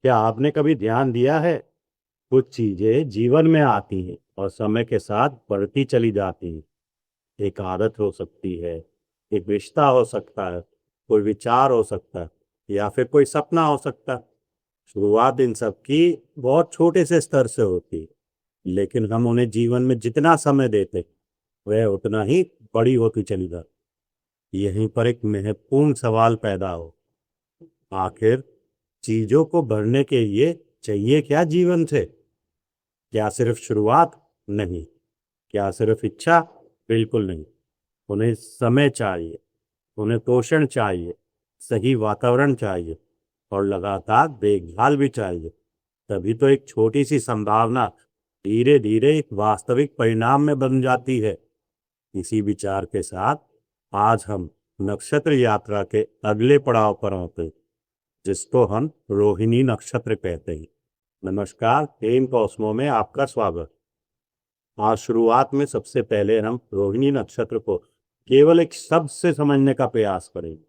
क्या आपने कभी ध्यान दिया है, कुछ चीजें जीवन में आती हैं और समय के साथ बढ़ती चली जाती हैं। एक आदत हो सकती है, एक रिश्ता हो सकता है, कोई विचार हो सकता है, या फिर कोई सपना हो सकता है। शुरुआत इन सब की बहुत छोटे से स्तर से होती है, लेकिन हम उन्हें जीवन में जितना समय देते वह उतना ही बड़ी होती चली जाती। यहीं पर एक महत्वपूर्ण सवाल पैदा हो, आखिर चीजों को भरने के लिए चाहिए क्या जीवन से? क्या सिर्फ शुरुआत? नहीं। क्या सिर्फ इच्छा? बिल्कुल नहीं। उन्हें समय चाहिए, उन्हें पोषण चाहिए, सही वातावरण चाहिए और लगातार देखभाल भी चाहिए। तभी तो एक छोटी सी संभावना धीरे धीरे एक वास्तविक परिणाम में बन जाती है। इसी विचार के साथ आज हम नक्षत्र यात्रा के अगले पड़ाव पर होते हैं, जिसको हम रोहिणी नक्षत्र कहते हैं। नमस्कार, टेम कॉस्मो में आपका स्वागत। आज शुरुआत में सबसे पहले हम रोहिणी नक्षत्र को केवल एक शब्द से समझने का प्रयास करेंगे।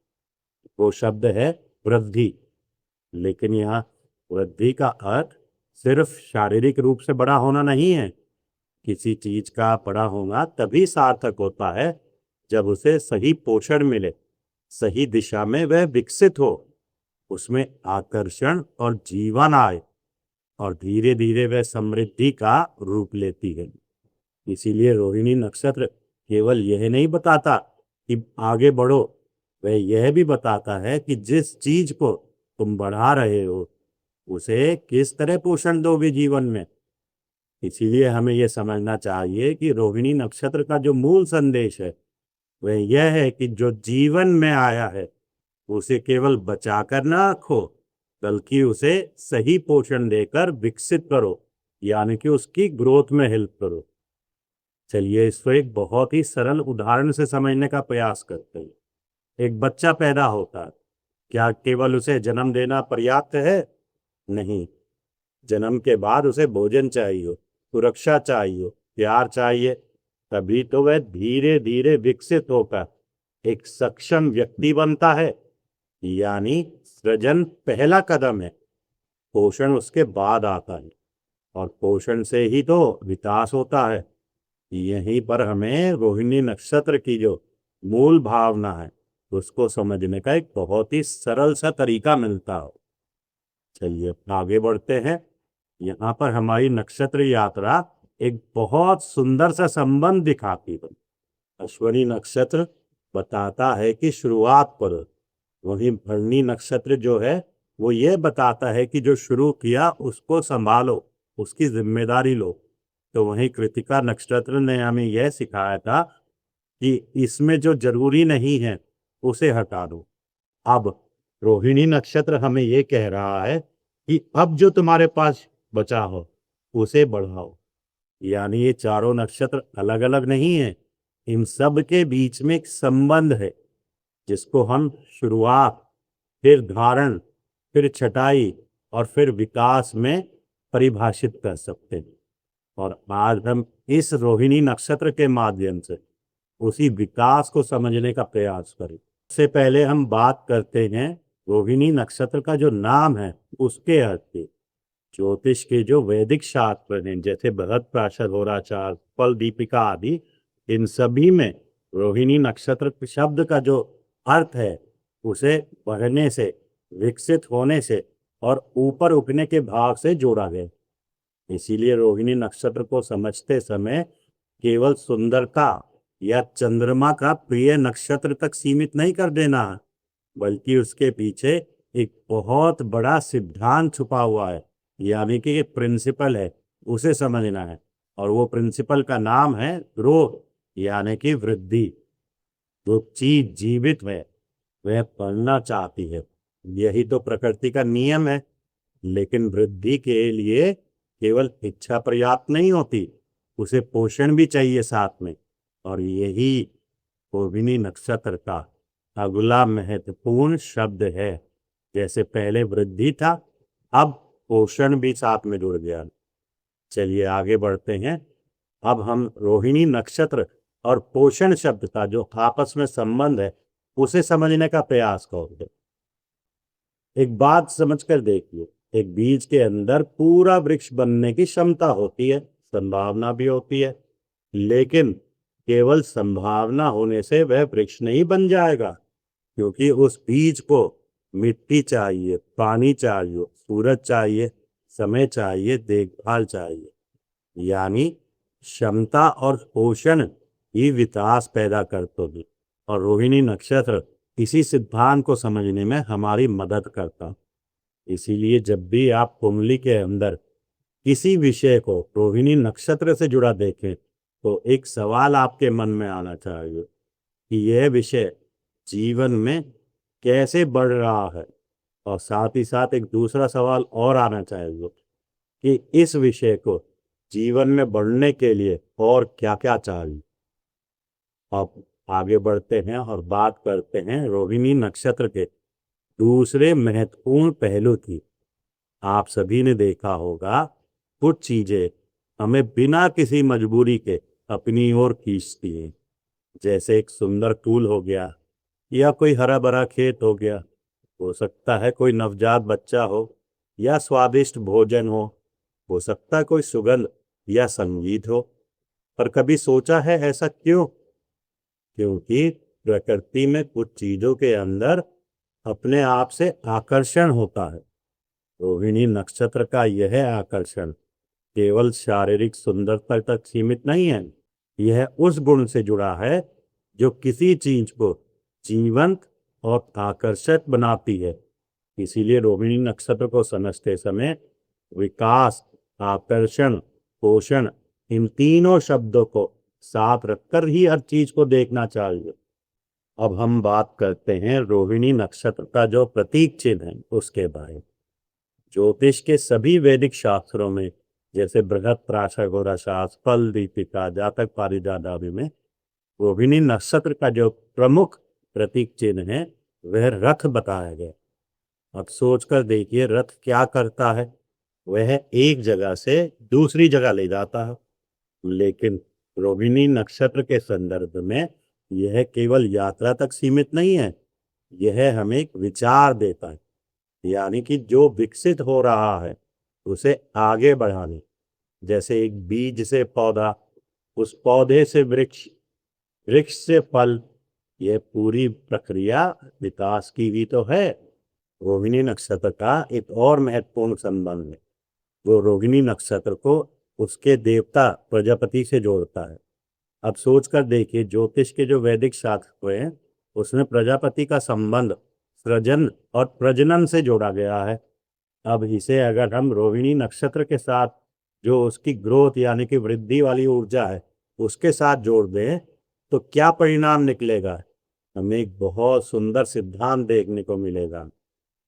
वो शब्द है वृद्धि। लेकिन यहाँ वृद्धि का अर्थ सिर्फ शारीरिक रूप से बड़ा होना नहीं है। किसी चीज का बड़ा होना तभी सार्थक होता है जब उसे सही पोषण मिले, सही दिशा में वह विकसित हो, उसमें आकर्षण और जीवन आए और धीरे धीरे वह समृद्धि का रूप लेती है। इसीलिए रोहिणी नक्षत्र केवल यह नहीं बताता कि आगे बढ़ो, वह यह भी बताता है कि जिस चीज को तुम बढ़ा रहे हो उसे किस तरह पोषण दोगे जीवन में। इसीलिए हमें यह समझना चाहिए कि रोहिणी नक्षत्र का जो मूल संदेश है वह यह है कि जो जीवन में आया है उसे केवल बचाकर ना रखो, बल्कि उसे सही पोषण देकर विकसित करो, यानी कि उसकी ग्रोथ में हेल्प करो। चलिए इसको एक बहुत ही सरल उदाहरण से समझने का प्रयास करते हैं। एक बच्चा पैदा होता है, क्या केवल उसे जन्म देना पर्याप्त है? नहीं। जन्म के बाद उसे भोजन चाहिए, सुरक्षा चाहिए, प्यार चाहिए। तभी तो वह धीरे धीरे विकसित होकर एक सक्षम व्यक्ति बनता है। यानी सृजन पहला कदम है, पोषण उसके बाद आता है और पोषण से ही तो विकास होता है। यहीं पर हमें रोहिणी नक्षत्र की जो मूल भावना है उसको समझने का एक बहुत ही सरल सा तरीका मिलता हो। चलिए आगे बढ़ते हैं। यहाँ पर हमारी नक्षत्र यात्रा एक बहुत सुंदर सा संबंध दिखाती है। अश्विनी नक्षत्र बताता है कि शुरुआत पर, वहीं भरणी नक्षत्र जो है वो ये बताता है कि जो शुरू किया उसको संभालो, उसकी जिम्मेदारी लो। तो वहीं कृतिका नक्षत्र ने हमें यह सिखाया था कि इसमें जो जरूरी नहीं है उसे हटा दो। अब रोहिणी नक्षत्र हमें यह कह रहा है कि अब जो तुम्हारे पास बचा हो उसे बढ़ाओ। यानी ये चारों नक्षत्र अलग अलग नहीं है, इन सब के बीच में एक संबंध है जिसको हम शुरुआत, फिर धारण, फिर छटाई और फिर विकास में परिभाषित कर सकते हैं। और आज हम इस रोहिणी नक्षत्र के माध्यम से उसी विकास को समझने का प्रयास करें। इससे पहले हम बात करते हैं रोहिणी नक्षत्र का जो नाम है उसके अर्थ की। ज्योतिष के जो वैदिक शास्त्र हैं जैसे बृहद प्राशर, होराचार, फल दीपिका आदि, इन सभी में रोहिणी नक्षत्र शब्द का जो अर्थ है उसे बढ़ने से, विकसित होने से और ऊपर उठने के भाव से जोड़ा गया। इसीलिए रोहिणी नक्षत्र को समझते समय केवल सुंदरता या चंद्रमा का प्रिय नक्षत्र तक सीमित नहीं कर देना है, बल्कि उसके पीछे एक बहुत बड़ा सिद्धांत छुपा हुआ है, यानी कि ये प्रिंसिपल है, उसे समझना है। और वो प्रिंसिपल का नाम है ग्रोथ, यानी कि वृद्धि। जो चीज जीवित है वह बढ़ना चाहती है, यही तो प्रकृति का नियम है। लेकिन वृद्धि के लिए केवल इच्छा पर्याप्त नहीं होती, उसे पोषण भी चाहिए साथ में। और यही रोहिणी नक्षत्र का अगला महत्वपूर्ण शब्द है। जैसे पहले वृद्धि था, अब पोषण भी साथ में जुड़ गया। चलिए आगे बढ़ते हैं। अब हम रोहिणी नक्षत्र और पोषण शब्द का जो आपस में संबंध है उसे समझने का प्रयास करेंगे। एक बात समझकर देखिए, एक बीज के अंदर पूरा वृक्ष बनने की क्षमता होती है, संभावना भी होती है, लेकिन केवल संभावना होने से वह वृक्ष नहीं बन जाएगा, क्योंकि उस बीज को मिट्टी चाहिए, पानी चाहिए, सूरज चाहिए, समय चाहिए, देखभाल चाहिए। यानी क्षमता और पोषण ही विकास पैदा करते हैं। और रोहिणी नक्षत्र इसी सिद्धांत को समझने में हमारी मदद करता। इसीलिए जब भी आप कुंडली के अंदर किसी विषय को रोहिणी नक्षत्र से जुड़ा देखें तो एक सवाल आपके मन में आना चाहिए कि यह विषय जीवन में कैसे बढ़ रहा है, और साथ ही साथ एक दूसरा सवाल और आना चाहिए कि इस विषय को जीवन में बढ़ने के लिए और क्या क्या चाहिए। अब आगे बढ़ते हैं और बात करते हैं रोहिणी नक्षत्र के दूसरे महत्वपूर्ण पहलू की। आप सभी ने देखा होगा कुछ चीजें हमें बिना किसी मजबूरी के अपनी ओर खींचती हैं, जैसे एक सुंदर फूल हो गया, या कोई हरा भरा खेत हो गया, हो सकता है कोई नवजात बच्चा हो, या स्वादिष्ट भोजन हो सकता है कोई सुगंध या संगीत हो। पर कभी सोचा है ऐसा क्यों? क्योंकि प्रकृति में कुछ चीजों के अंदर अपने आप से आकर्षण होता है। रोहिणी नक्षत्र का यह आकर्षण केवल शारीरिक सुंदरता तक सीमित नहीं है, यह उस गुण से जुड़ा है जो किसी चीज को जीवंत और आकर्षक बनाती है। इसीलिए रोहिणी नक्षत्र को समझते समय विकास, आकर्षण, पोषण, इन तीनों शब्दों को साथ रखकर ही हर चीज को देखना चाहिए। अब हम बात करते हैं रोहिणी नक्षत्र का जो प्रतीक चिन्ह है उसके बारे में। ज्योतिष के सभी वैदिक शास्त्रों में, जैसे बृहत्प्राशर शास्त्र, फल दीपिका, जातक पारिजात आदि में रोहिणी नक्षत्र का जो प्रमुख प्रतीक चिन्ह है वह रथ बताया गया। अब सोचकर देखिए रथ क्या करता है, वह एक जगह से दूसरी जगह ले जाता है, लेकिन रोहिणी नक्षत्र के संदर्भ में यह केवल यात्रा तक सीमित नहीं है, यह हमें एक विचार देता है। यानी कि जो विकसित हो रहा है उसे आगे बढ़ाने, जैसे एक बीज से पौधा, उस पौधे से वृक्ष, वृक्ष से फल, यह पूरी प्रक्रिया विकास की भी तो है। रोहिणी नक्षत्र का एक और महत्वपूर्ण संबंध है, वो रोहिणी नक्षत्र को उसके देवता प्रजापति से जोड़ता है। अब सोचकर देखिए ज्योतिष के जो वैदिक शास्त्र हुए हैं उसमें प्रजापति का संबंध सृजन और प्रजनन से जोड़ा गया है। अब इसे अगर हम रोहिणी नक्षत्र के साथ जो उसकी ग्रोथ यानी कि वृद्धि वाली ऊर्जा है उसके साथ जोड़ दें तो क्या परिणाम निकलेगा? हमें एक बहुत सुंदर सिद्धांत देखने को मिलेगा।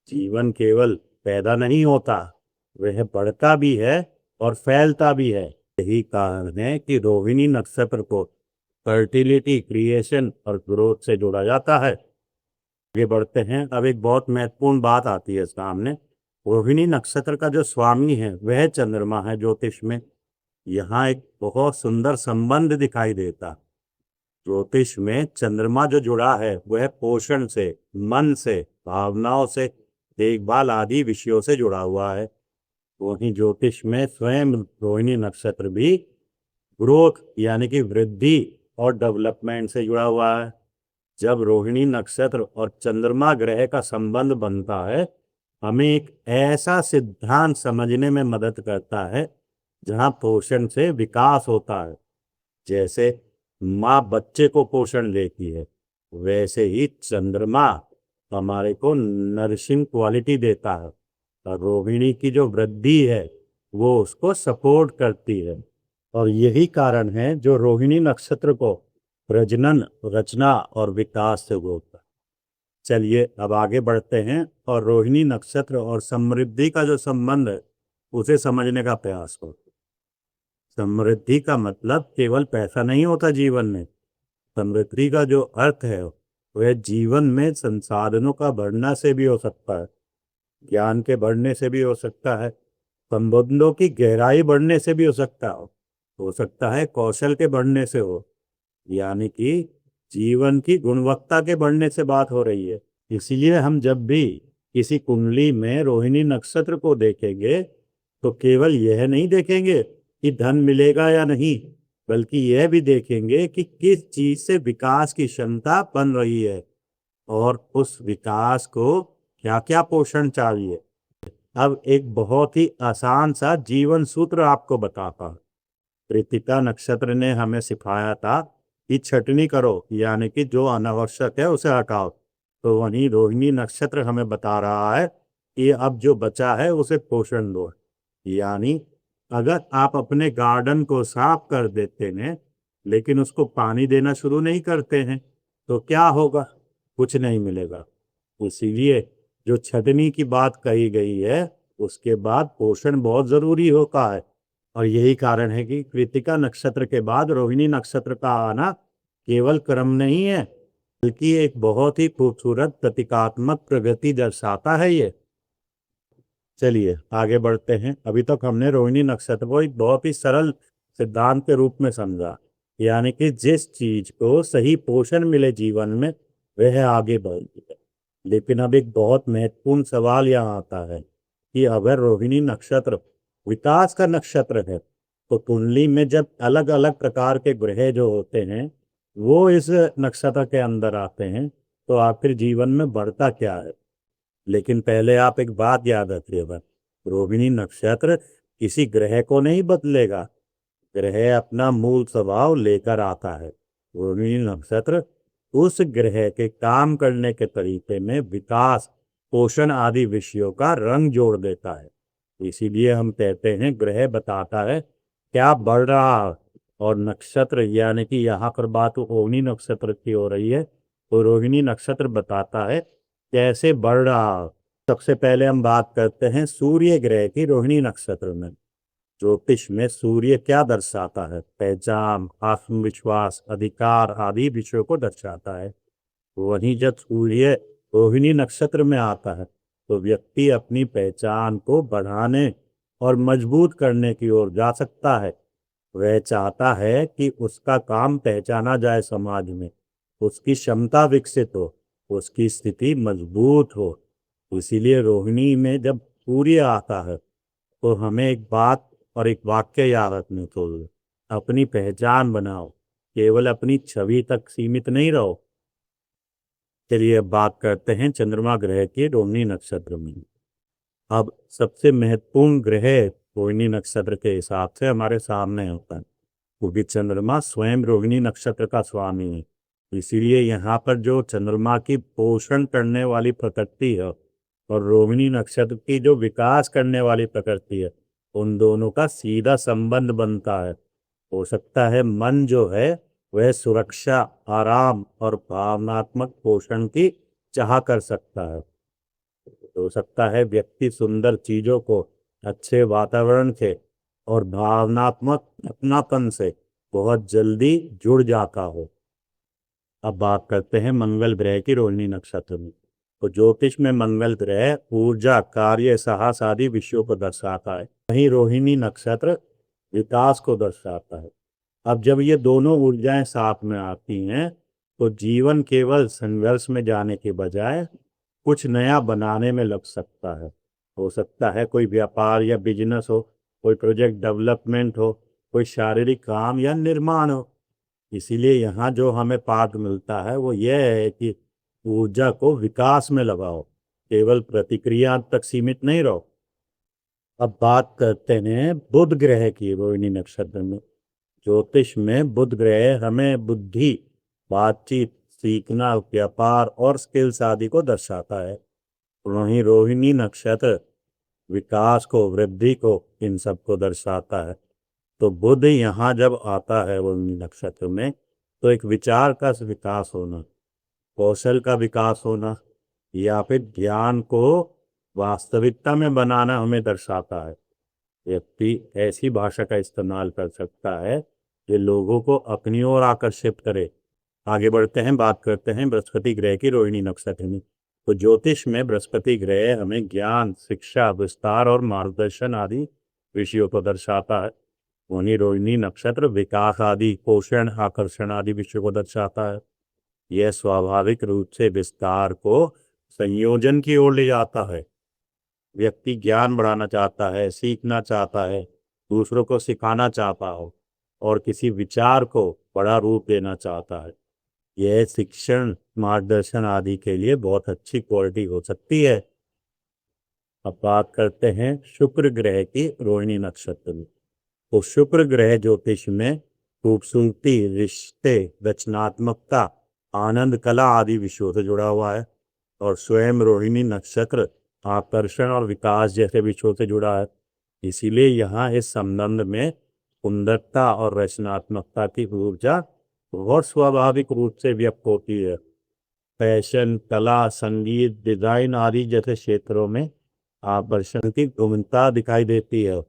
जीवन केवल पैदा नहीं होता, वह बढ़ता भी है और फैलता भी है। यही कारण है कि रोहिणी नक्षत्र को फर्टिलिटी, क्रिएशन और ग्रोथ से जोड़ा जाता है। आगे बढ़ते हैं। अब एक बहुत महत्वपूर्ण बात आती है सामने। रोहिणी नक्षत्र का जो स्वामी है वह चंद्रमा है ज्योतिष में। यहाँ एक बहुत सुंदर संबंध दिखाई देता। ज्योतिष में चंद्रमा जो जुड़ा है वह पोषण से, मन से, भावनाओं से, देखभाल आदि विषयों से जुड़ा हुआ है। वहीं ज्योतिष में स्वयं रोहिणी नक्षत्र भी ग्रोथ यानी कि वृद्धि और डेवलपमेंट से जुड़ा हुआ है। जब रोहिणी नक्षत्र और चंद्रमा ग्रह का संबंध बनता है हमें एक ऐसा सिद्धांत समझने में मदद करता है जहां पोषण से विकास होता है। जैसे माँ बच्चे को पोषण देती है, वैसे ही चंद्रमा हमारे को नरिशिंग क्वालिटी देता है, और रोहिणी की जो वृद्धि है वो उसको सपोर्ट करती है। और यही कारण है जो रोहिणी नक्षत्र को प्रजनन, रचना और विकास से जोड़ता है। चलिए अब आगे बढ़ते हैं और रोहिणी नक्षत्र और समृद्धि का जो संबंध है उसे समझने का प्रयास करो। समृद्धि का मतलब केवल पैसा नहीं होता जीवन में। समृद्धि का जो अर्थ है वह जीवन में संसाधनों का बढ़ना से भी हो सकता है, ज्ञान के बढ़ने से भी हो सकता है, संबंधों की गहराई बढ़ने से भी हो सकता है कौशल के बढ़ने से हो, यानी कि जीवन की गुणवत्ता के बढ़ने से बात हो रही है। इसीलिए हम जब भी किसी कुंडली में रोहिणी नक्षत्र को देखेंगे तो केवल यह नहीं देखेंगे कि धन मिलेगा या नहीं, बल्कि यह भी देखेंगे कि किस चीज से विकास की क्षमता बन रही है और उस विकास को क्या क्या पोषण चाहिए। अब एक बहुत ही आसान सा जीवन सूत्र आपको बताता हूं। कृतिका नक्षत्र ने हमें सिखाया था कि छटनी करो, यानी कि जो अनावश्यक है उसे हटाओ। तो वहीं रोहिणी नक्षत्र हमें बता रहा है कि अब जो बचा है उसे पोषण दो। यानी अगर आप अपने गार्डन को साफ कर देते हैं लेकिन उसको पानी देना शुरू नहीं करते हैं तो क्या होगा? कुछ नहीं मिलेगा। इसीलिए जो छटनी की बात कही गई है उसके बाद पोषण बहुत जरूरी होता है। और यही कारण है कि कृतिका नक्षत्र के बाद रोहिणी नक्षत्र का आना केवल क्रम नहीं है, बल्कि एक बहुत ही खूबसूरत प्रतीकात्मक प्रगति दर्शाता है ये। चलिए आगे बढ़ते हैं। अभी तक हमने रोहिणी नक्षत्र को एक बहुत ही सरल सिद्धांत के रूप में समझा, यानी कि जिस चीज को सही पोषण मिले जीवन में वह आगे बढ़ती है। लेकिन अब एक बहुत महत्वपूर्ण सवाल यहाँ आता है कि अगर रोहिणी नक्षत्र विकास का नक्षत्र है तो कुंडली में जब अलग अलग प्रकार के ग्रह जो होते हैं वो इस नक्षत्र के अंदर आते हैं तो आखिर जीवन में बढ़ता क्या है। लेकिन पहले आप एक बात याद रखिएगा, रोहिणी नक्षत्र किसी ग्रह को नहीं बदलेगा, ग्रह अपना मूल स्वभाव लेकर आता है। रोहिणी नक्षत्र उस ग्रह के काम करने के तरीके में विकास, पोषण आदि विषयों का रंग जोड़ देता है। इसीलिए हम कहते हैं ग्रह बताता है क्या बढ़ रहा है, और नक्षत्र यानी कि यहाँ पर बात रोहिणी नक्षत्र की हो रही है तो रोहिणी नक्षत्र बताता है कैसे बढ़ रहा है। सबसे पहले हम बात करते हैं सूर्य ग्रह की रोहिणी नक्षत्र में। ज्योतिष में सूर्य क्या दर्शाता है? पहचान, आत्मविश्वास, अधिकार आदि विषयों को दर्शाता है। वहीं जब सूर्य रोहिणी नक्षत्र में आता है तो व्यक्ति अपनी पहचान को बढ़ाने और मजबूत करने की ओर जा सकता है। वह चाहता है कि उसका काम पहचाना जाए समाज में, उसकी क्षमता विकसित हो, उसकी स्थिति मजबूत हो। इसीलिए रोहिणी में जब सूर्य आता है तो हमें एक बात और एक वाक्य याद रखने को, अपनी पहचान बनाओ, केवल अपनी छवि तक सीमित नहीं रहो। चलिए अब बात करते हैं चंद्रमा ग्रह के रोहिणी नक्षत्र में। अब सबसे महत्वपूर्ण ग्रह रोहिणी नक्षत्र के हिसाब से हमारे सामने होता है, क्योंकि चंद्रमा स्वयं रोहिणी नक्षत्र का स्वामी है। इसीलिए यहाँ पर जो चंद्रमा की पोषण करने वाली प्रकृति है और रोहिणी नक्षत्र की जो विकास करने वाली प्रकृति है, उन दोनों का सीधा संबंध बनता है। हो सकता है मन जो है वह सुरक्षा, आराम और भावनात्मक पोषण की चाह कर सकता है। हो सकता है व्यक्ति सुंदर चीजों को, अच्छे वातावरण से और भावनात्मक अपनापन से बहुत जल्दी जुड़ जाता हो। अब बात करते हैं मंगल ग्रह की रोहिणी नक्षत्र में। तो ज्योतिष में मंगल ग्रह ऊर्जा, कार्य, साहस आदि विषयों को दर्शाता है। वहीं रोहिणी नक्षत्र विकास को दर्शाता है। अब जब ये दोनों ऊर्जाएं साथ में आती हैं तो जीवन केवल संघर्ष में जाने के बजाय कुछ नया बनाने में लग सकता है। हो सकता है कोई व्यापार या बिजनेस हो, कोई प्रोजेक्ट डेवलपमेंट हो, कोई शारीरिक काम या निर्माण हो। इसीलिए यहाँ जो हमें पाठ मिलता है वो यह है कि ऊर्जा को विकास में लगाओ, केवल प्रतिक्रिया तक सीमित नहीं रहो। अब बात करते हैं बुध ग्रह की रोहिणी नक्षत्र में। ज्योतिष में बुध ग्रह हमें बुद्धि, बातचीत, सीखना, व्यापार और स्किल्स आदि को दर्शाता है। वहीं रोहिणी नक्षत्र विकास को, वृद्धि को, इन सब को दर्शाता है। तो बुध यहाँ जब आता है रोहिणी नक्षत्र में तो एक विचार का विकास होना, कौशल का विकास होना या फिर ज्ञान को वास्तविकता में बनाना हमें दर्शाता है। व्यक्ति ऐसी भाषा का इस्तेमाल कर सकता है जो लोगों को अपनी ओर आकर्षित करे। आगे बढ़ते हैं, बात करते हैं बृहस्पति ग्रह की रोहिणी नक्षत्र में। तो ज्योतिष में बृहस्पति ग्रह हमें ज्ञान, शिक्षा, विस्तार और मार्गदर्शन आदि विषयों को दर्शाता है। वहीं रोहिणी नक्षत्र विकास आदि, पोषण, आकर्षण आदि विषयों को दर्शाता है। यह स्वाभाविक रूप से विस्तार को संयोजन की ओर ले जाता है। व्यक्ति ज्ञान बढ़ाना चाहता है, सीखना चाहता है, दूसरों को सिखाना चाहता हो और किसी विचार को बड़ा रूप देना चाहता है। यह शिक्षण, मार्गदर्शन आदि के लिए बहुत अच्छी क्वालिटी हो सकती है। अब बात करते हैं शुक्र ग्रह की रोहिणी नक्षत्र में। तो शुक्र ग्रह ज्योतिष में खूबसूरती, रिश्ते, रचनात्मकता, आनंद, कला आदि विषयों से जुड़ा हुआ है और स्वयं रोहिणी नक्षत्र आकर्षण और विकास जैसे विषयों से जुड़ा है। इसीलिए यहाँ इस संबंध में सुंदरता और रचनात्मकता की ऊर्जा बहुत स्वाभाविक रूप से व्यक्त होती है। फैशन, कला, संगीत, डिजाइन आदि जैसे क्षेत्रों में आकर्षण की गुणवत्ता दिखाई देती है।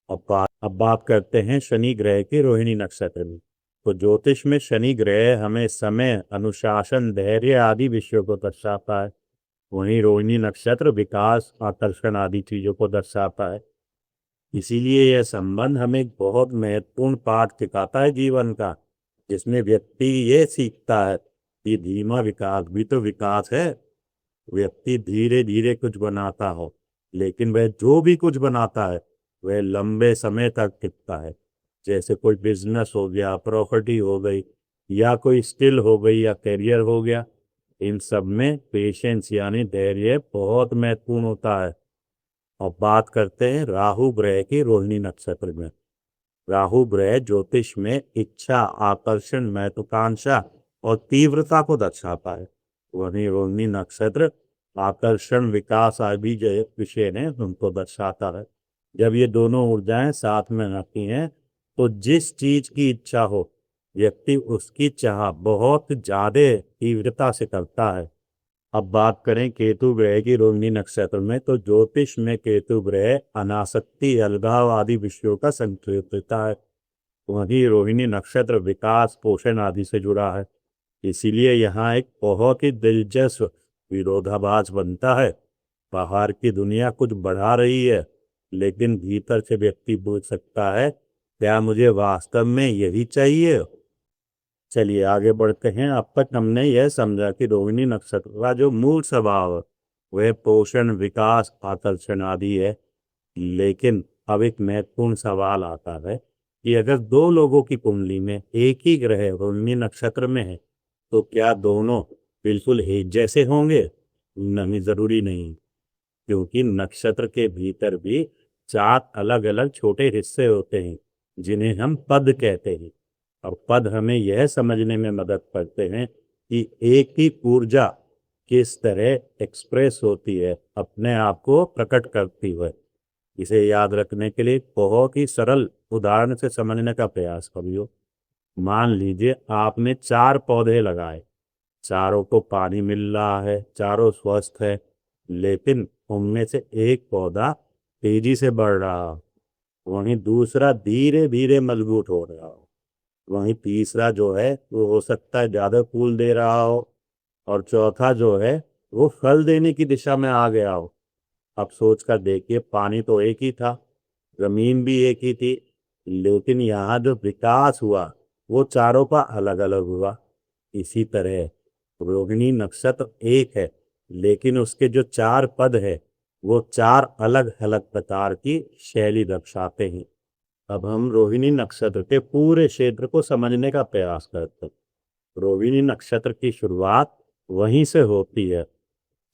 अब बात करते हैं शनि ग्रह की रोहिणी नक्षत्र में। तो ज्योतिष में शनि ग्रह हमें समय, अनुशासन, धैर्य आदि विषयों को दर्शाता है। वहीं रोहिणी नक्षत्र विकास, आकर्षण आदि चीजों को दर्शाता है। इसीलिए यह संबंध हमें एक बहुत महत्वपूर्ण पाठ सिखाता है जीवन का, जिसमें व्यक्ति ये सीखता है कि धीमा विकास भी तो विकास है। व्यक्ति धीरे धीरे कुछ बनाता हो, लेकिन वह जो भी कुछ बनाता है वह लंबे समय तक टिकता है। जैसे कोई बिजनेस हो गया, प्रॉपर्टी हो गई, या कोई स्किल हो गई, या करियर हो गया, इन सब में पेशेंस यानी धैर्य बहुत महत्वपूर्ण होता है। और बात करते हैं राहु ग्रह की रोहिणी नक्षत्र में। राहु ग्रह ज्योतिष में इच्छा, आकर्षण, महत्वाकांक्षा और तीव्रता को दर्शाता है। वहीं रोहिणी नक्षत्र आकर्षण, विकास आदि जो विषय ने उनको दर्शाता है। जब ये दोनों ऊर्जाएं साथ में रहती हैं तो जिस चीज की इच्छा हो, व्यक्ति उसकी चाह बहुत ज्यादा तीव्रता से करता है। अब बात करें केतु ग्रह की रोहिणी नक्षत्र में। तो ज्योतिष में केतु ग्रह अनासक्ति, अलगाव आदि विषयों का संकेत देता है। वहीं रोहिणी नक्षत्र विकास, पोषण आदि से जुड़ा है। इसीलिए यहाँ एक बहुत ही दिलचस्प विरोधाभास बनता है। बाहर की दुनिया कुछ बढ़ा रही है, लेकिन भीतर से व्यक्ति पूछ सकता है, क्या मुझे वास्तव में यही चाहिए? चलिए आगे बढ़ते हैं। अब तक हमने यह समझा कि रोहिणी नक्षत्र का जो मूल स्वभाव है वह पोषण, विकास, आकर्षण आदि है। लेकिन अब एक महत्वपूर्ण सवाल आता है कि अगर दो लोगों की कुंडली में एक ही ग्रह रोहिणी नक्षत्र में है तो क्या दोनों बिल्कुल एक जैसे होंगे? नहीं, जरूरी नहीं, क्योंकि नक्षत्र के भीतर भी 4 अलग अलग छोटे हिस्से होते हैं जिन्हें हम पद कहते हैं। और पद हमें यह समझने में मदद करते हैं कि एक ही ऊर्जा किस तरह एक्सप्रेस होती है, अपने आप को प्रकट करती है। इसे याद रखने के लिए बहुत ही सरल उदाहरण से समझने का प्रयास करिए। मान लीजिए आपने 4 पौधे लगाए, चारों को पानी मिल रहा है, चारों स्वस्थ है, लेकिन उनमें से एक पौधा तेजी से बढ़ रहा हो, वहीं दूसरा धीरे धीरे मजबूत हो रहा हो, वहीं तीसरा जो है वो हो सकता है ज्यादा फूल दे रहा हो, और चौथा जो है वो फल देने की दिशा में आ गया हो। अब सोच कर देखिए, पानी तो एक ही था, जमीन भी एक ही थी, लेकिन यहाँ जो विकास हुआ वो चारों का अलग अलग हुआ। इसी तरह रोहिणी नक्षत्र एक है, लेकिन उसके जो 4 पद है वो 4 अलग अलग प्रकार की शैली दर्शाते हैं। अब हम रोहिणी नक्षत्र के पूरे क्षेत्र को समझने का प्रयास करते हैं। रोहिणी नक्षत्र की शुरुआत वहीं से होती है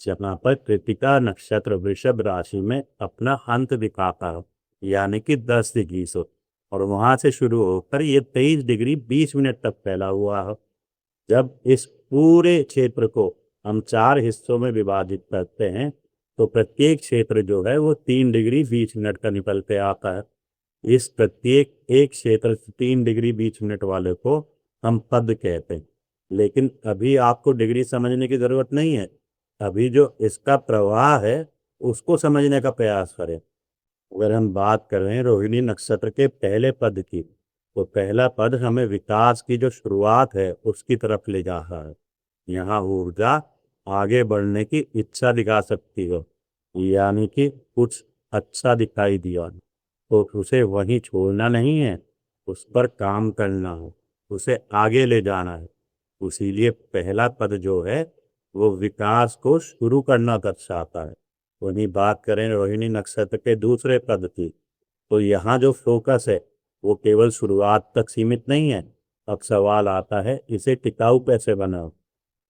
जहाँ पर कृतिका नक्षत्र वृषभ राशि में अपना अंत दिखाता है, यानी कि 10 डिग्री से, और वहां से शुरू होकर ये 23 डिग्री 20 मिनट तक फैला हुआ है। जब इस पूरे क्षेत्र को हम 4 हिस्सों में विभाजित करते हैं तो प्रत्येक क्षेत्र जो है वो 3 डिग्री 20 मिनट का निकल के आता है। इस प्रत्येक एक क्षेत्र 3 डिग्री 20 मिनट वाले को हम पद कहते हैं। लेकिन अभी आपको डिग्री समझने की जरूरत नहीं है, अभी जो इसका प्रवाह है उसको समझने का प्रयास करें। अगर हम बात कर रहे हैं रोहिणी नक्षत्र के पहले पद की, तो पहला पद हमें विकास की जो शुरुआत है उसकी तरफ ले जा रहा है। यहाँ ऊर्जा आगे बढ़ने की इच्छा दिखा सकती हो, यानी कि कुछ अच्छा दिखाई दिया तो उसे वहीं छोड़ना नहीं है, उस पर काम करना हो, उसे आगे ले जाना है। इसीलिए पहला पद जो है वो विकास को शुरू करना दर्शाता है। वहीं बात करें रोहिणी नक्षत्र के दूसरे पद की, तो यहाँ जो फोकस है वो केवल शुरुआत तक सीमित नहीं है। अब सवाल आता है इसे टिकाऊ कैसे बनाओ।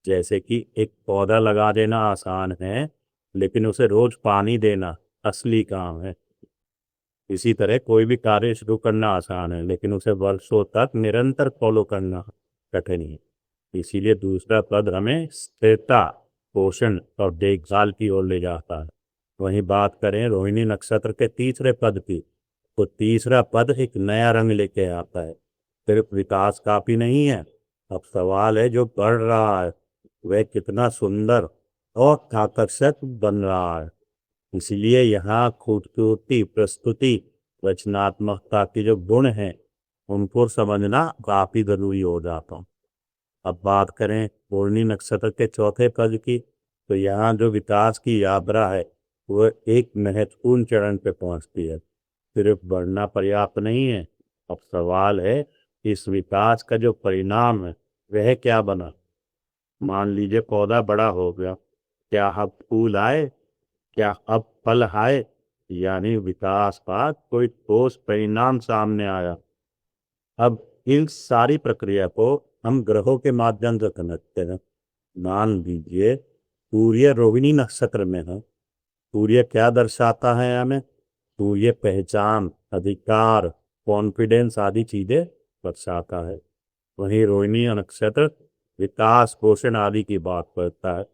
जैसे कि एक पौधा लगा देना आसान है, लेकिन उसे रोज पानी देना असली काम है। इसी तरह कोई भी कार्य शुरू करना आसान है, लेकिन उसे वर्षों तक निरंतर फॉलो करना कठिन है। इसीलिए दूसरा पद हमें स्थिरता, पोषण और देखभाल की ओर ले जाता है। वहीं बात करें रोहिणी नक्षत्र के तीसरे पद की, तो तीसरा पद एक नया रंग लेके आता है। सिर्फ विकास काफी नहीं है, अब सवाल है जो बढ़ रहा है वह कितना सुंदर और आकर्षक बन रहा है। इसलिए यहाँ खूबसूरती, प्रस्तुति, रचनात्मकता के जो गुण हैं उनको समझना काफी जरूरी हो जाता है। अब बात करें रोहिणी नक्षत्र के चौथे पद की, तो यहाँ जो विकास की यात्रा है वह एक महत्वपूर्ण चरण पे पहुंचती है। सिर्फ बढ़ना पर्याप्त नहीं है, अब सवाल है इस विकास का जो परिणाम है वह क्या बना। मान लीजिए पौधा बड़ा हो गया, क्या अब फूल आए, क्या अब फल आए, यानी विकास का कोई ठोस परिणाम सामने आया। अब इन सारी प्रक्रिया को हम ग्रहों के माध्यम से समझते हैं। मान लीजिए सूर्य रोहिणी नक्षत्र में है। सूर्य क्या दर्शाता है हमें? सूर्य पहचान, अधिकार, कॉन्फिडेंस आदि चीजें दर्शाता है। वहीं रोहिणी नक्षत्र विकास, पोषण आदि की बात करता है।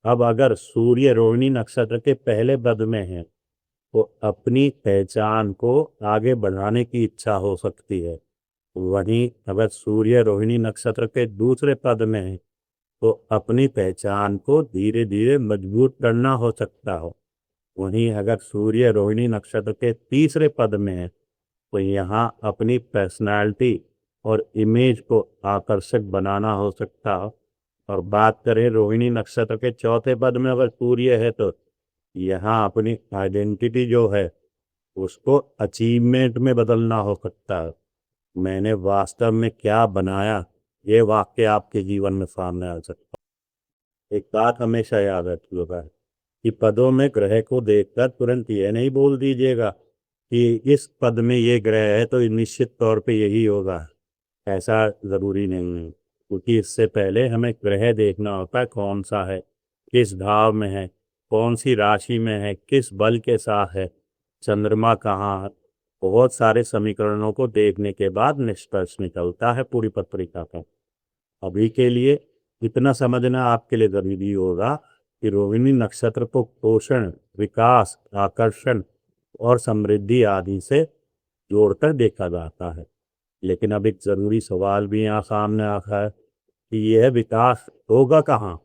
अब अगर सूर्य रोहिणी नक्षत्र के पहले पद में है तो अपनी पहचान को आगे बढ़ाने की इच्छा हो सकती है। वहीं अगर सूर्य रोहिणी नक्षत्र के दूसरे पद में है तो अपनी पहचान को धीरे धीरे मजबूत करना हो सकता हो। वहीं अगर सूर्य रोहिणी नक्षत्र के तीसरे पद में है तो यहाँ अपनी पर्सनालिटी और इमेज को आकर्षक बनाना हो सकता हो। और बात करें रोहिणी नक्षत्र के चौथे पद में अगर सूर्य है तो यहाँ अपनी आइडेंटिटी जो है उसको अचीवमेंट में बदलना हो सकता है। मैंने वास्तव में क्या बनाया, ये वाक्य आपके जीवन में सामने आ सकता है। एक बात हमेशा याद रखिएगा कि पदों में ग्रह को देखकर तुरंत ये नहीं बोल दीजिएगा कि इस पद में ये ग्रह है तो निश्चित तौर पे यही होगा। ऐसा जरूरी नहीं है, क्योंकि इससे पहले हमें ग्रह देखना होता है कौन सा है, किस भाव में है, कौन सी राशि में है, किस बल के साथ है, चंद्रमा कहाँ है। बहुत सारे समीकरणों को देखने के बाद निष्कर्ष निकलता है पूरी पत्रिका का। अभी के लिए इतना समझना आपके लिए जरूरी होगा कि रोहिणी नक्षत्र को पोषण, विकास, आकर्षण और समृद्धि आदि से जोड़कर देखा जाता है। लेकिन अब एक जरूरी सवाल भी यहाँ सामने आता है कि यह विकास होगा कहाँ,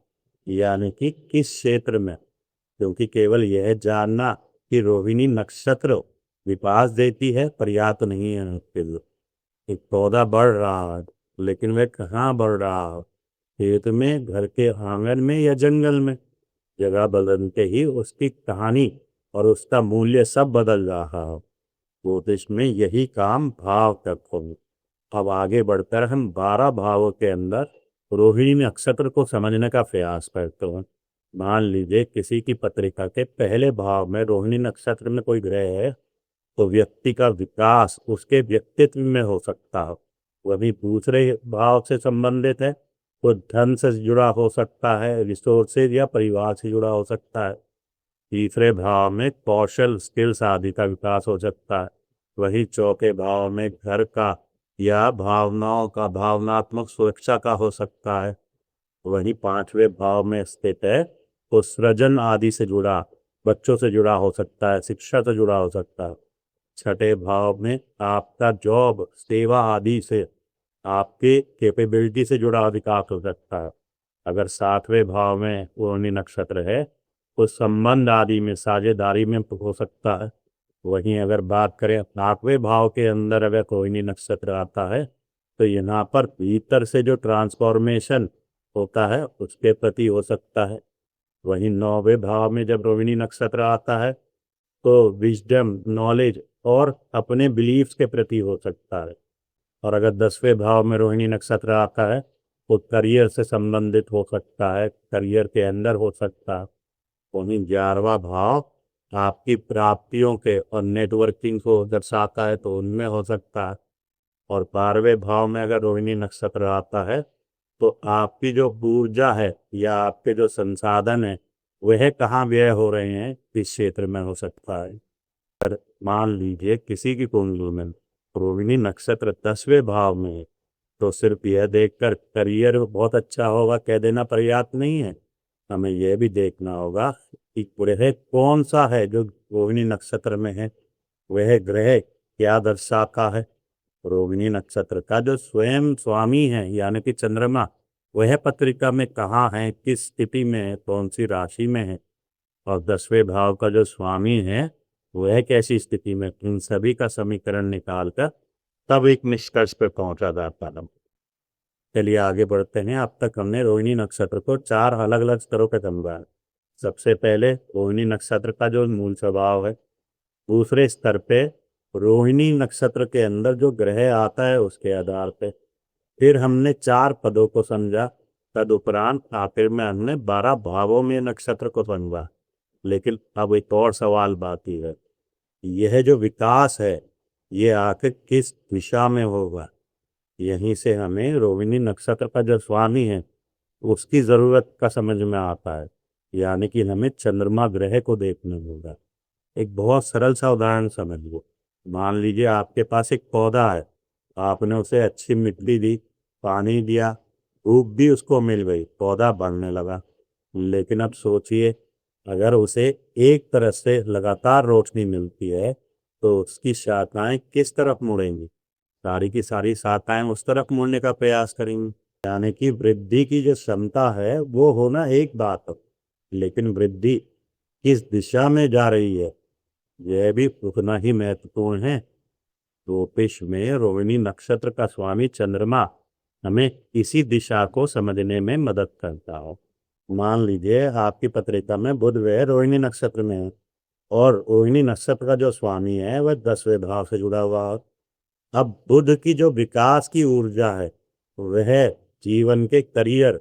यानी कि किस क्षेत्र में। क्योंकि केवल यह जानना कि रोहिणी नक्षत्र विकास देती है पर्याप्त नहीं है उसके लिए। एक पौधा बढ़ रहा है, लेकिन वह कहाँ बढ़ रहा है, खेत में, घर के आंगन में या जंगल में। जगह बदलते ही उसकी कहानी और उसका मूल्य सब बदल रहा है। ज्योतिष में यही काम भाव तक होगा। अब आगे बढ़कर हम 12 भावों के अंदर रोहिणी नक्षत्र को समझने का प्रयास करते हैं। मान लीजिए किसी की पत्रिका के पहले भाव में रोहिणी नक्षत्र में कोई ग्रह है तो व्यक्ति का विकास उसके व्यक्तित्व में हो सकता है। वही दूसरे भाव से संबंधित है तो धन से जुड़ा हो सकता है, रिसोर्सेज या परिवार से जुड़ा हो सकता है। तीसरे भाव में कौशल, स्किल्स आदि का विकास हो सकता है। वही चौथे भाव में घर का या भावनाओं का, भावनात्मक सुरक्षा का हो सकता है। वही पांचवें भाव में स्थित है तो सृजन आदि से जुड़ा, बच्चों से जुड़ा हो सकता है, शिक्षा से जुड़ा हो सकता है। छठे भाव में आपका जॉब, सेवा आदि से, आपके कैपेबिलिटी से जुड़ा विकास हो सकता है। अगर सातवें भाव में रोहिणी नक्षत्र है तो संबंध आदि में, साझेदारी में हो सकता है। वहीं अगर बात करें 8वें भाव के अंदर अगर रोहिणी नक्षत्र आता है तो यहाँ पर भीतर से जो ट्रांसफॉर्मेशन होता है उसके प्रति हो सकता है। वहीं 9वें भाव में जब रोहिणी नक्षत्र आता है तो विजडम, नॉलेज और अपने बिलीफ्स के प्रति हो सकता है। और अगर 10वें भाव में रोहिणी नक्षत्र आता है वो करियर से संबंधित हो सकता है, करियर के अंदर हो सकता है। वहीं 11वां भाव आपकी प्राप्तियों के और नेटवर्किंग को दर्शाता है, तो उनमें हो सकता है। और 12वें भाव में अगर रोहिणी नक्षत्र आता है तो आपकी जो ऊर्जा है या आपके जो संसाधन है वह कहाँ व्यय हो रहे हैं इस क्षेत्र में हो सकता है। मान लीजिए किसी की कुंडली में रोहिणी नक्षत्र 10वें भाव में है, तो सिर्फ यह देखकर करियर बहुत अच्छा होगा कह देना पर्याप्त नहीं है। हमें यह भी देखना होगा कि ग्रह कौन सा है जो रोहिणी नक्षत्र में है, वह ग्रह क्या दर्शाता है। रोहिणी नक्षत्र का जो स्वयं स्वामी है यानी कि चंद्रमा, वह पत्रिका में कहाँ है, किस स्थिति में है, कौन सी राशि में है, और 10वें भाव का जो स्वामी है वह कैसी स्थिति में, इन सभी का समीकरण निकालकर तब एक निष्कर्ष पर पहुंचा जाता है। चलिए आगे बढ़ते हैं। अब तक हमने रोहिणी नक्षत्र को 4 अलग अलग स्तरों पर समझा है। सबसे पहले रोहिणी नक्षत्र का जो मूल स्वभाव है, दूसरे स्तर पे रोहिणी नक्षत्र के अंदर जो ग्रह आता है उसके आधार पे, फिर हमने 4 पदों को समझा, तदुपरांत आखिर में हमने 12 भावों में नक्षत्र को समझा। लेकिन अब एक और सवाल बाकी है, यह जो विकास है ये आखिर किस दिशा में होगा। यहीं से हमें रोहिणी नक्षत्र का जो स्वामी है उसकी जरूरत का समझ में आता है, यानी कि हमें चंद्रमा ग्रह को देखना होगा। एक बहुत सरल सा उदाहरण समझ लो। मान लीजिए आपके पास एक पौधा है, आपने उसे अच्छी मिट्टी दी, पानी दिया, धूप भी उसको मिल गई, पौधा बढ़ने लगा। लेकिन अब सोचिए अगर उसे एक तरफ से लगातार रोशनी मिलती है तो उसकी शाखाएं किस तरफ मुड़ेंगी, सारी की सारी शाखाएं उस तरफ मुड़ने का प्रयास करेंगी। यानी कि वृद्धि की जो क्षमता है वो होना एक बात है, लेकिन वृद्धि किस दिशा में जा रही है यह भी उतना ही महत्वपूर्ण है। ज्योतिष में रोहिणी नक्षत्र का स्वामी चंद्रमा हमें इसी दिशा को समझने में मदद करता हो। मान लीजिए आपकी पत्रिका में बुध वह रोहिणी नक्षत्र में है और रोहिणी नक्षत्र का जो स्वामी है वह 10वें भाव से जुड़ा हुआ है। अब बुध की जो विकास की ऊर्जा है वह जीवन के करियर,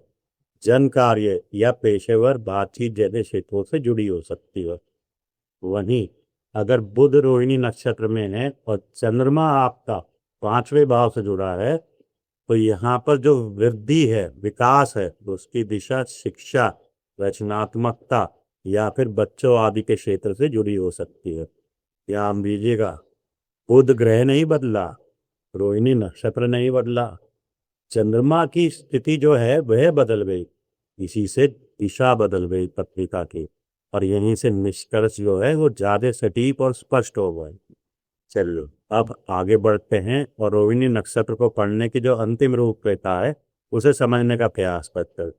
जन कार्य या पेशेवर बातचीत जैसे क्षेत्रों से जुड़ी हो सकती है। वहीं अगर बुध रोहिणी नक्षत्र में है और चंद्रमा आपका 5वें भाव से जुड़ा है तो यहाँ पर जो वृद्धि है, विकास है, उसकी दिशा शिक्षा, रचनात्मकता या फिर बच्चों आदि के क्षेत्र से जुड़ी हो सकती है। ध्यान दीजिएगा, बुध ग्रह नहीं बदला, रोहिणी नक्षत्र नहीं बदला, चंद्रमा की स्थिति जो है वह बदल गई, इसी से दिशा बदल गई पत्रिका की, और यहीं से निष्कर्ष जो है वो ज्यादा सटीक और स्पष्ट हो गए। चलो अब आगे बढ़ते हैं और रोहिणी नक्षत्र को पढ़ने की जो अंतिम रूपरेखा है उसे समझने का प्रयास करते हैं।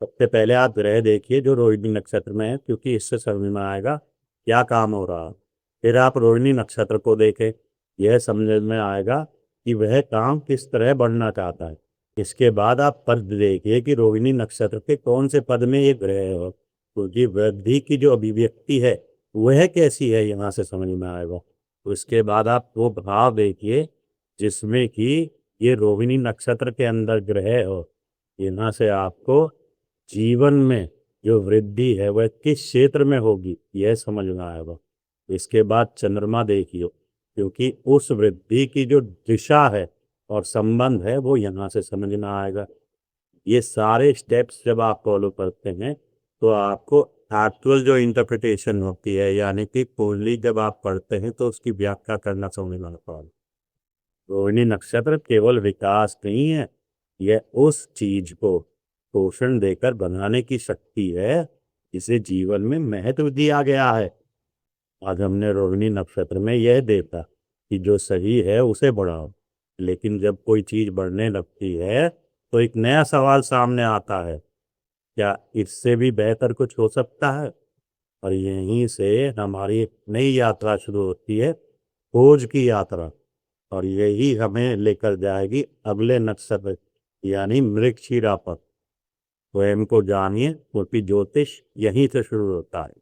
सबसे पहले आप ग्रह देखिए जो रोहिणी नक्षत्र में है, क्योंकि इससे समझ में आएगा क्या काम हो रहा है। फिर आप रोहिणी नक्षत्र को देखें, यह समझ में आएगा कि वह काम किस तरह बढ़ना चाहता है। इसके बाद आप पद देखिए कि रोहिणी नक्षत्र के कौन से पद में ये ग्रह हो, क्योंकि वृद्धि की जो अभिव्यक्ति है वह कैसी है यहाँ से समझ में आएगा। उसके बाद आप वो भाव देखिए जिसमें कि ये रोहिणी नक्षत्र के अंदर ग्रह हो, यहाँ से आपको जीवन में जो वृद्धि है वह किस क्षेत्र में होगी यह समझ में आएगा। इसके बाद चंद्रमा देखिए, क्योंकि उस वृद्धि की जो दिशा है और संबंध है वो यहाँ से समझ में आएगा। ये सारे स्टेप्स जब आप फॉलो करते हैं तो आपको एक्चुअल जो इंटरप्रिटेशन होती है, यानी कि कुंडली जब आप पढ़ते हैं तो उसकी व्याख्या करना समझ में आता है। रोहिणी नक्षत्र केवल विकास नहीं है, यह उस चीज को पोषण देकर बनाने की शक्ति है जिसे जीवन में महत्व दिया गया है। आज हमने रोहिणी नक्षत्र में यह देखा कि जो सही है उसे बढ़ाओ, लेकिन जब कोई चीज बढ़ने लगती है तो एक नया सवाल सामने आता है, क्या इससे भी बेहतर कुछ हो सकता है। और यहीं से हमारी एक नई यात्रा शुरू होती है, खोज की यात्रा, और यही हमें लेकर जाएगी अगले नक्षत्र यानी मृगशिरा पर। स्वयं को जानिए, क्योंकि ज्योतिष यहीं से शुरू होता है।